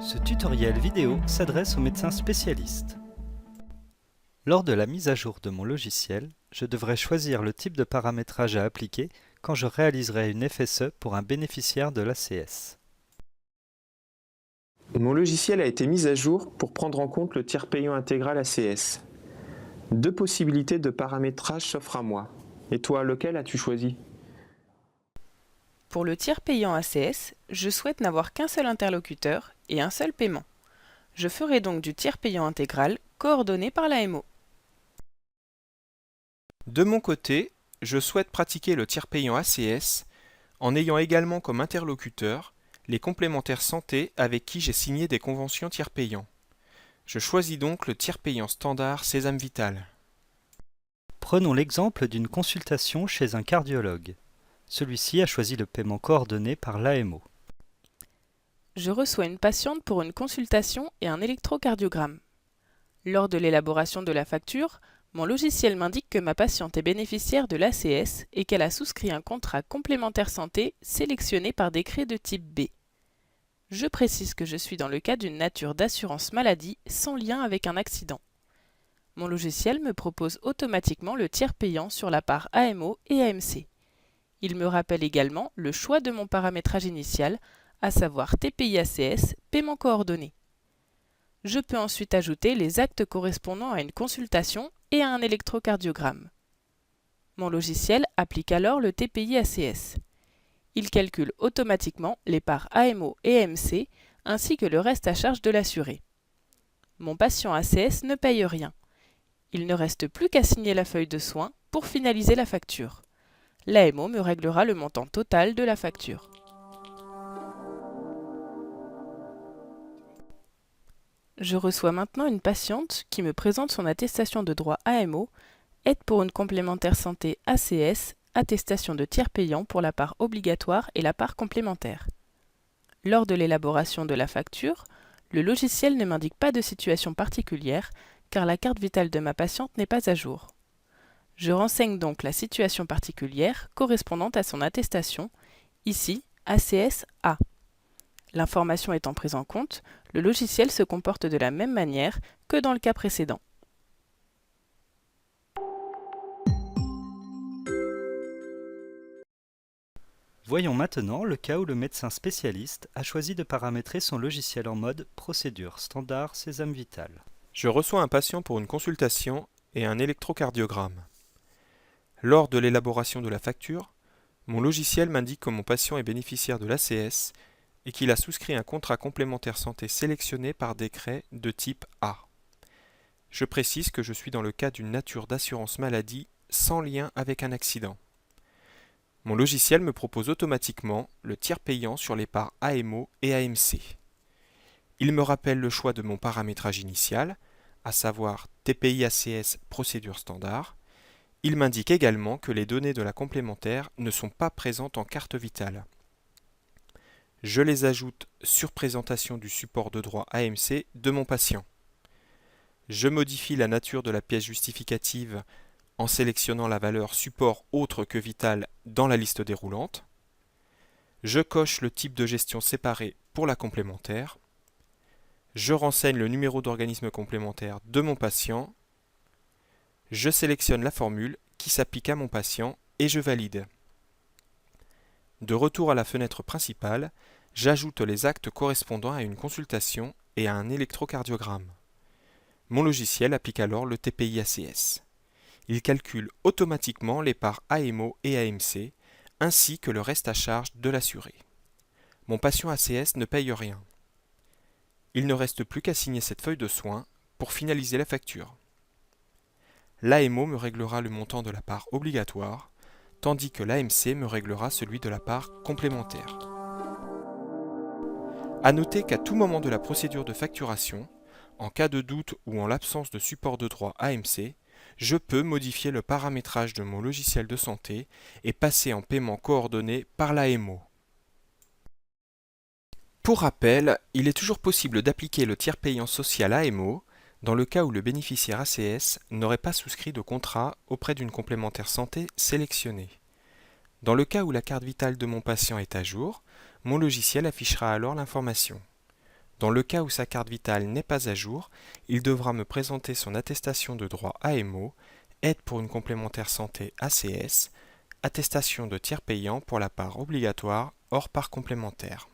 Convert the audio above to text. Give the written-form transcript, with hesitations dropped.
Ce tutoriel vidéo s'adresse aux médecins spécialistes. Lors de la mise à jour de mon logiciel, je devrais choisir le type de paramétrage à appliquer quand je réaliserai une FSE pour un bénéficiaire de l'ACS. Mon logiciel a été mis à jour pour prendre en compte le tiers payant intégral ACS. Deux possibilités de paramétrage s'offrent à moi. Et toi, lequel as-tu choisi ? Pour le tiers payant ACS, je souhaite n'avoir qu'un seul interlocuteur et un seul paiement. Je ferai donc du tiers payant intégral coordonné par l'AMO. De mon côté, je souhaite pratiquer le tiers payant ACS en ayant également comme interlocuteur les complémentaires santé avec qui j'ai signé des conventions tiers payants. Je choisis donc le tiers payant standard Sésame Vital. Prenons l'exemple d'une consultation chez un cardiologue. Celui-ci a choisi le paiement coordonné par l'AMO. Je reçois une patiente pour une consultation et un électrocardiogramme. Lors de l'élaboration de la facture, mon logiciel m'indique que ma patiente est bénéficiaire de l'ACS et qu'elle a souscrit un contrat complémentaire santé sélectionné par décret de type B. Je précise que je suis dans le cas d'une nature d'assurance maladie sans lien avec un accident. Mon logiciel me propose automatiquement le tiers payant sur la part AMO et AMC. Il me rappelle également le choix de mon paramétrage initial, à savoir TPI-ACS, paiement coordonné. Je peux ensuite ajouter les actes correspondant à une consultation et à un électrocardiogramme. Mon logiciel applique alors le TPI-ACS. Il calcule automatiquement les parts AMO et AMC, ainsi que le reste à charge de l'assuré. Mon patient ACS ne paye rien. Il ne reste plus qu'à signer la feuille de soins pour finaliser la facture. L'AMO me réglera le montant total de la facture. Je reçois maintenant une patiente qui me présente son attestation de droit AMO, aide pour une complémentaire santé ACS, attestation de tiers payant pour la part obligatoire et la part complémentaire. Lors de l'élaboration de la facture, le logiciel ne m'indique pas de situation particulière car la carte vitale de ma patiente n'est pas à jour. Je renseigne donc la situation particulière correspondant à son attestation, ici ACS A. L'information étant prise en compte, le logiciel se comporte de la même manière que dans le cas précédent. Voyons maintenant le cas où le médecin spécialiste a choisi de paramétrer son logiciel en mode procédure standard Sésame Vital. Je reçois un patient pour une consultation et un électrocardiogramme. Lors de l'élaboration de la facture, mon logiciel m'indique que mon patient est bénéficiaire de l'ACS et qu'il a souscrit un contrat complémentaire santé sélectionné par décret de type A. Je précise que je suis dans le cas d'une nature d'assurance maladie sans lien avec un accident. Mon logiciel me propose automatiquement le tiers payant sur les parts AMO et AMC. Il me rappelle le choix de mon paramétrage initial, à savoir TPI-ACS procédure standard. Il m'indique également que les données de la complémentaire ne sont pas présentes en carte vitale. Je les ajoute sur présentation du support de droit AMC de mon patient. Je modifie la nature de la pièce justificative en sélectionnant la valeur support autre que vital dans la liste déroulante. Je coche le type de gestion séparé pour la complémentaire. Je renseigne le numéro d'organisme complémentaire de mon patient. Je sélectionne la formule qui s'applique à mon patient et je valide. De retour à la fenêtre principale, j'ajoute les actes correspondant à une consultation et à un électrocardiogramme. Mon logiciel applique alors le TPI-ACS. Il calcule automatiquement les parts AMO et AMC, ainsi que le reste à charge de l'assuré. Mon patient ACS ne paye rien. Il ne reste plus qu'à signer cette feuille de soins pour finaliser la facture. L'AMO me réglera le montant de la part obligatoire, tandis que l'AMC me réglera celui de la part complémentaire. À noter qu'à tout moment de la procédure de facturation, en cas de doute ou en l'absence de support de droit AMC, je peux modifier le paramétrage de mon logiciel de santé et passer en paiement coordonné par l'AMO. Pour rappel, il est toujours possible d'appliquer le tiers payant social AMO dans le cas où le bénéficiaire ACS n'aurait pas souscrit de contrat auprès d'une complémentaire santé sélectionnée. Dans le cas où la carte vitale de mon patient est à jour, mon logiciel affichera alors l'information. Dans le cas où sa carte vitale n'est pas à jour, il devra me présenter son attestation de droit AMO, aide pour une complémentaire santé ACS, attestation de tiers payant pour la part obligatoire hors part complémentaire.